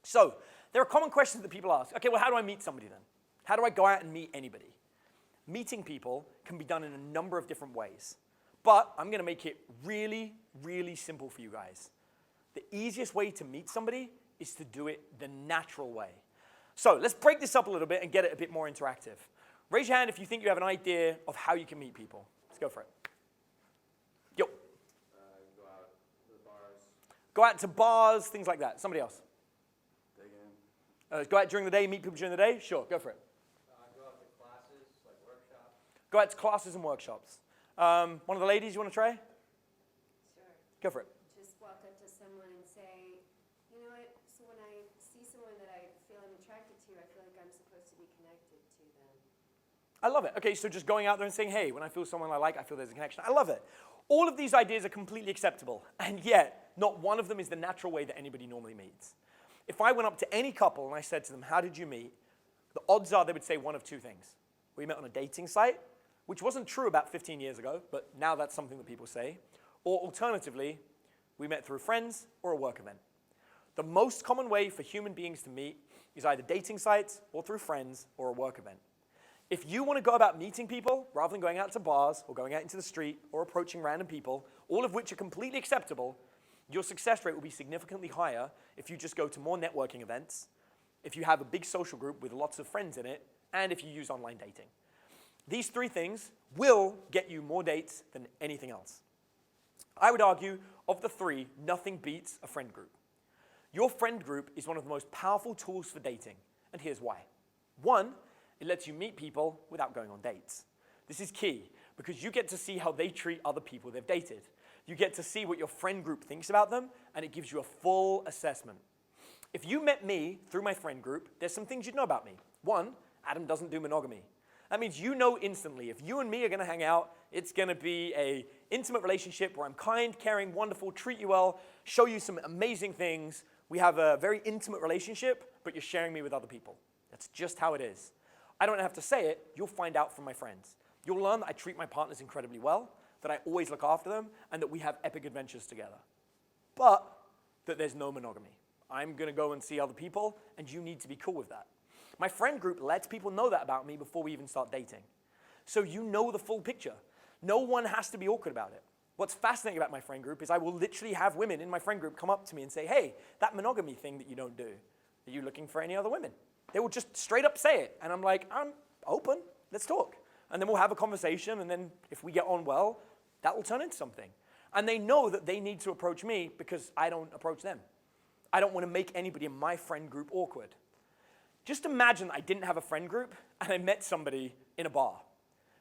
So there are common questions that people ask. Okay, well, how do I meet somebody then? How do I go out and meet anybody? Meeting people can be done in a number of different ways. But I'm going to make it really, really simple for you guys. The easiest way to meet somebody is to do it the natural way. So let's break this up a little bit and get it a bit more interactive. Raise your hand if you think you have an idea of how you can meet people. Let's go for it. Yo. Go out to the bars. Go out to bars, things like that. Somebody else. Dig in. Go out during the day, meet people during the day? Sure, go for it. Go out to classes, like workshops. Go out to classes and workshops. One of the ladies, you want to try? Sure. Go for it. Just walk up to someone and say, you know what, so when I see someone that I feel I'm attracted to, I feel like I'm supposed to be connected to them. I love it. Okay, so just going out there and saying, hey, when I feel someone I like, I feel there's a connection. I love it. All of these ideas are completely acceptable, and yet not one of them is the natural way that anybody normally meets. If I went up to any couple and I said to them, how did you meet? The odds are they would say one of two things. We met on a dating site, which wasn't true about 15 years ago, but now that's something that people say. Or alternatively, we met through friends or a work event. The most common way for human beings to meet is either dating sites or through friends or a work event. If you want to go about meeting people, rather than going out to bars or going out into the street or approaching random people, all of which are completely acceptable, your success rate will be significantly higher if you just go to more networking events, if you have a big social group with lots of friends in it, and if you use online dating. These three things will get you more dates than anything else. I would argue, of the three, nothing beats a friend group. Your friend group is one of the most powerful tools for dating, and here's why. One, it lets you meet people without going on dates. This is key, because you get to see how they treat other people they've dated. You get to see what your friend group thinks about them, and it gives you a full assessment. If you met me through my friend group, there's some things you'd know about me. One, Adam doesn't do monogamy. That means you know instantly, if you and me are going to hang out, it's going to be an intimate relationship where I'm kind, caring, wonderful, treat you well, show you some amazing things. We have a very intimate relationship, but you're sharing me with other people. That's just how it is. I don't have to say it. You'll find out from my friends. You'll learn that I treat my partners incredibly well, that I always look after them, and that we have epic adventures together. But that there's no monogamy. I'm going to go and see other people, and you need to be cool with that. My friend group lets people know that about me before we even start dating. So you know the full picture. No one has to be awkward about it. What's fascinating about my friend group is I will literally have women in my friend group come up to me and say, hey, that monogamy thing that you don't do, are you looking for any other women? They will just straight up say it. And I'm like, I'm open, let's talk. And then we'll have a conversation, and then if we get on well, that will turn into something. And they know that they need to approach me because I don't approach them. I don't want to make anybody in my friend group awkward. Just imagine I didn't have a friend group and I met somebody in a bar.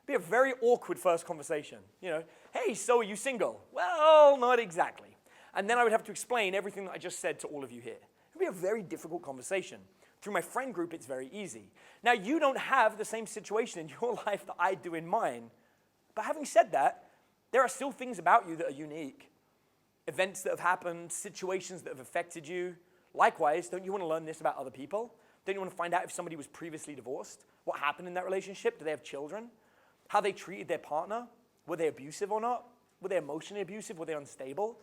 It'd be a very awkward first conversation. You know, hey, so are you single? Well, not exactly. And then I would have to explain everything that I just said to all of you here. It'd be a very difficult conversation. Through my friend group, it's very easy. Now, you don't have the same situation in your life that I do in mine. But having said that, there are still things about you that are unique. Events that have happened, situations that have affected you. Likewise, don't you want to learn this about other people? Don't you want to find out if somebody was previously divorced? What happened in that relationship? Do they have children? How they treated their partner? Were they abusive or not? Were they emotionally abusive? Were they unstable?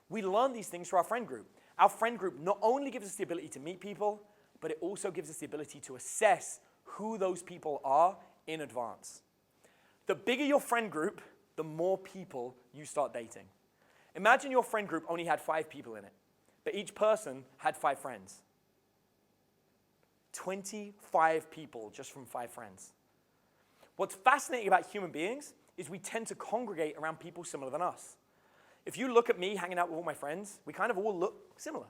We learn these things through our friend group. Our friend group not only gives us the ability to meet people, but it also gives us the ability to assess who those people are in advance. The bigger your friend group, the more people you start dating. Imagine your friend group only had 5 people in it, but each person had 5 friends. 25 people just from 5 friends. What's fascinating about human beings is we tend to congregate around people similar than us. If you look at me hanging out with all my friends, we kind of all look similar.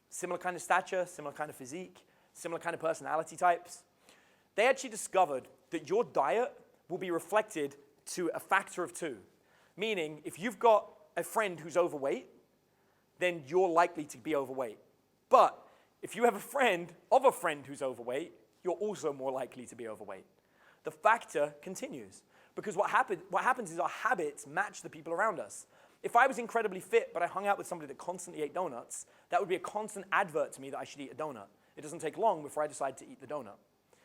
Similar kind of stature, similar kind of physique, similar kind of personality types. They actually discovered that your diet will be reflected to a factor of 2. Meaning, if you've got a friend who's overweight, then you're likely to be overweight. But if you have a friend of a friend who's overweight, you're also more likely to be overweight. The factor continues. Because what happens is our habits match the people around us. If I was incredibly fit, but I hung out with somebody that constantly ate donuts, that would be a constant advert to me that I should eat a donut. It doesn't take long before I decide to eat the donut.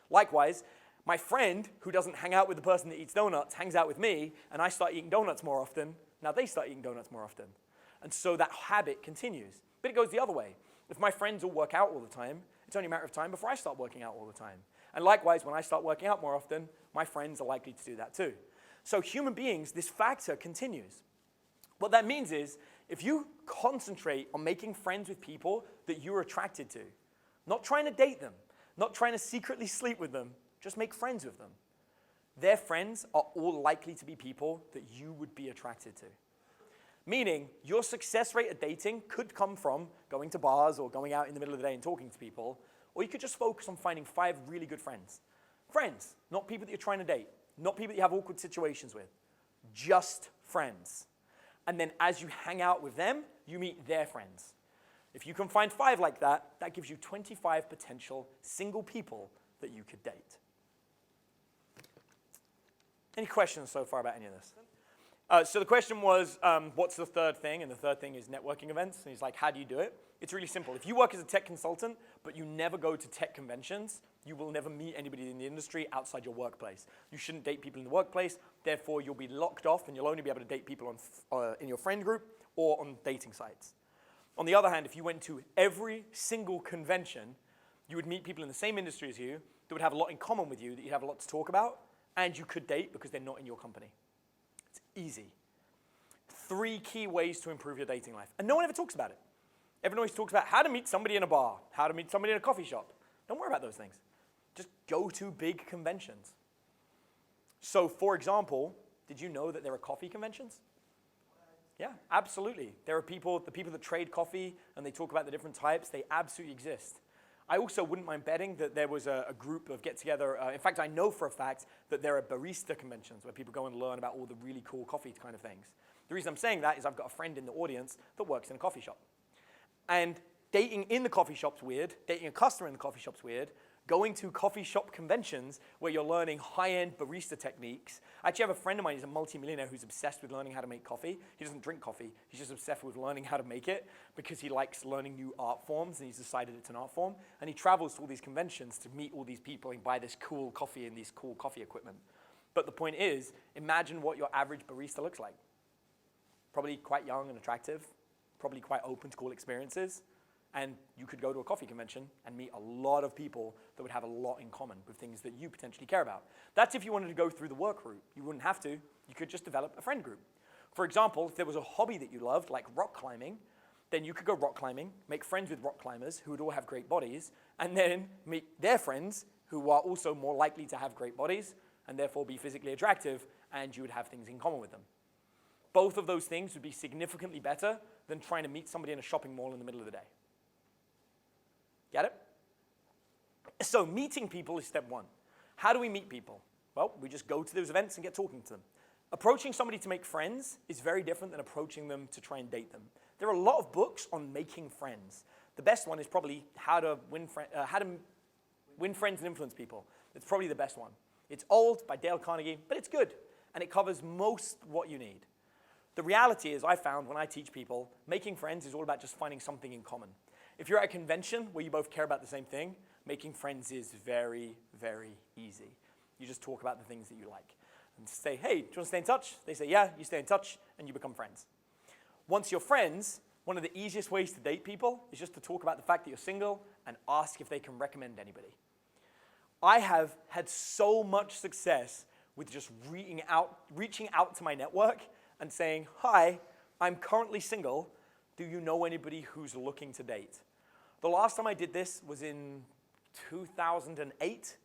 Likewise, my friend who doesn't hang out with the person that eats donuts hangs out with me, and I start eating donuts more often. Now they start eating donuts more often. And so that habit continues. But it goes the other way. If my friends all work out all the time, it's only a matter of time before I start working out all the time. And likewise, when I start working out more often, my friends are likely to do that too. So human beings, this factor continues. What that means is, if you concentrate on making friends with people that you're attracted to, not trying to date them, not trying to secretly sleep with them, just make friends with them. Their friends are all likely to be people that you would be attracted to. Meaning, your success rate at dating could come from going to bars or going out in the middle of the day and talking to people, or you could just focus on finding 5 really good friends. Friends, not people that you're trying to date, not people that you have awkward situations with, just friends. And then as you hang out with them, you meet their friends. If you can find 5 like that, that gives you 25 potential single people that you could date. Any questions so far about any of this? So the question was, what's the third thing? And the third thing is networking events. And he's like, how do you do it? It's really simple. If you work as a tech consultant, but you never go to tech conventions, you will never meet anybody in the industry outside your workplace. You shouldn't date people in the workplace. Therefore, you'll be locked off, and you'll only be able to date people in your friend group or on dating sites. On the other hand, if you went to every single convention, you would meet people in the same industry as you that would have a lot in common with you, that you'd have a lot to talk about, and you could date because they're not in your company. It's easy. 3 key ways to improve your dating life. And no one ever talks about it. Everyone always talks about how to meet somebody in a bar, how to meet somebody in a coffee shop. Don't worry about those things. Just go to big conventions. So, for example, did you know that there are coffee conventions? Yeah, absolutely. There are the people that trade coffee and they talk about the different types, they absolutely exist. I also wouldn't mind betting that there was a group of get-together. In fact, I know for a fact that there are barista conventions where people go and learn about all the really cool coffee kind of things. The reason I'm saying that is I've got a friend in the audience that works in a coffee shop. And dating in the coffee shop's weird. Dating a customer in the coffee shop's weird. Going to coffee shop conventions where you're learning high-end barista techniques. I actually have a friend of mine who's a multimillionaire who's obsessed with learning how to make coffee. He doesn't drink coffee. He's just obsessed with learning how to make it because he likes learning new art forms, and he's decided it's an art form. And he travels to all these conventions to meet all these people and buy this cool coffee and these cool coffee equipment. But the point is, imagine what your average barista looks like. Probably quite young and attractive, probably quite open to cool experiences. And you could go to a coffee convention and meet a lot of people that would have a lot in common with things that you potentially care about. That's if you wanted to go through the work route. You wouldn't have to. You could just develop a friend group. For example, if there was a hobby that you loved, like rock climbing, then you could go rock climbing, make friends with rock climbers who would all have great bodies, and then meet their friends who are also more likely to have great bodies and therefore be physically attractive, and you would have things in common with them. Both of those things would be significantly better than trying to meet somebody in a shopping mall in the middle of the day. Get it? So meeting people is step 1. How do we meet people? Well, we just go to those events and get talking to them. Approaching somebody to make friends is very different than approaching them to try and date them. There are a lot of books on making friends. The best one is probably How to Win Friends and Influence People. It's probably the best one. It's old, by Dale Carnegie, but it's good, and it covers most what you need. The reality is, I found when I teach people, making friends is all about just finding something in common. If you're at a convention where you both care about the same thing, making friends is very, very easy. You just talk about the things that you like. And say, hey, do you want to stay in touch? They say, yeah, you stay in touch, and you become friends. Once you're friends, one of the easiest ways to date people is just to talk about the fact that you're single and ask if they can recommend anybody. I have had so much success with just reaching out to my network and saying, hi, I'm currently single. Do you know anybody who's looking to date? The last time I did this was in 2008,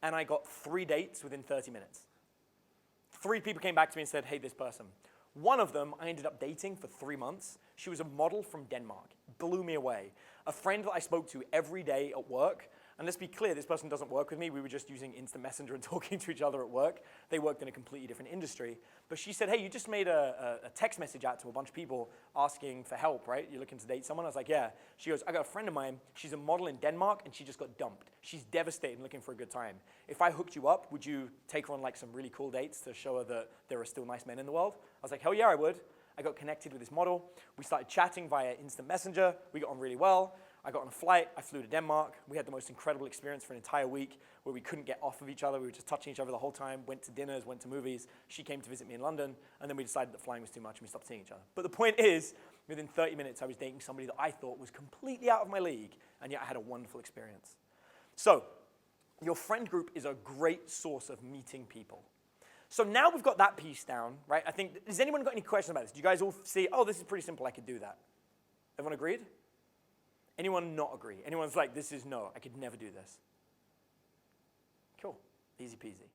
and I got 3 dates within 30 minutes. 3 people came back to me and said, hey, this person. One of them I ended up dating for 3 months. She was a model from Denmark. Blew me away. A friend that I spoke to every day at work. And let's be clear, this person doesn't work with me. We were just using instant messenger and talking to each other at work. They worked in a completely different industry. But she said, hey, you just made a text message out to a bunch of people asking for help, right? You're looking to date someone? I was like, yeah. She goes, I got a friend of mine. She's a model in Denmark, and she just got dumped. She's devastated and looking for a good time. If I hooked you up, would you take her on like some really cool dates to show her that there are still nice men in the world? I was like, hell yeah, I would. I got connected with this model. We started chatting via instant messenger. We got on really well. I got on a flight, I flew to Denmark. We had the most incredible experience for an entire week where we couldn't get off of each other. We were just touching each other the whole time, went to dinners, went to movies. She came to visit me in London, and then we decided that flying was too much and we stopped seeing each other. But the point is, Within 30 minutes, I was dating somebody that I thought was completely out of my league, and yet I had a wonderful experience. So, your friend group is a great source of meeting people. So now we've got that piece down, right? I think, has anyone got any questions about this? Do you guys all see, oh, this is pretty simple, I could do that? Everyone agreed? Anyone not agree? Anyone's like, this is no, I could never do this? Cool, easy peasy.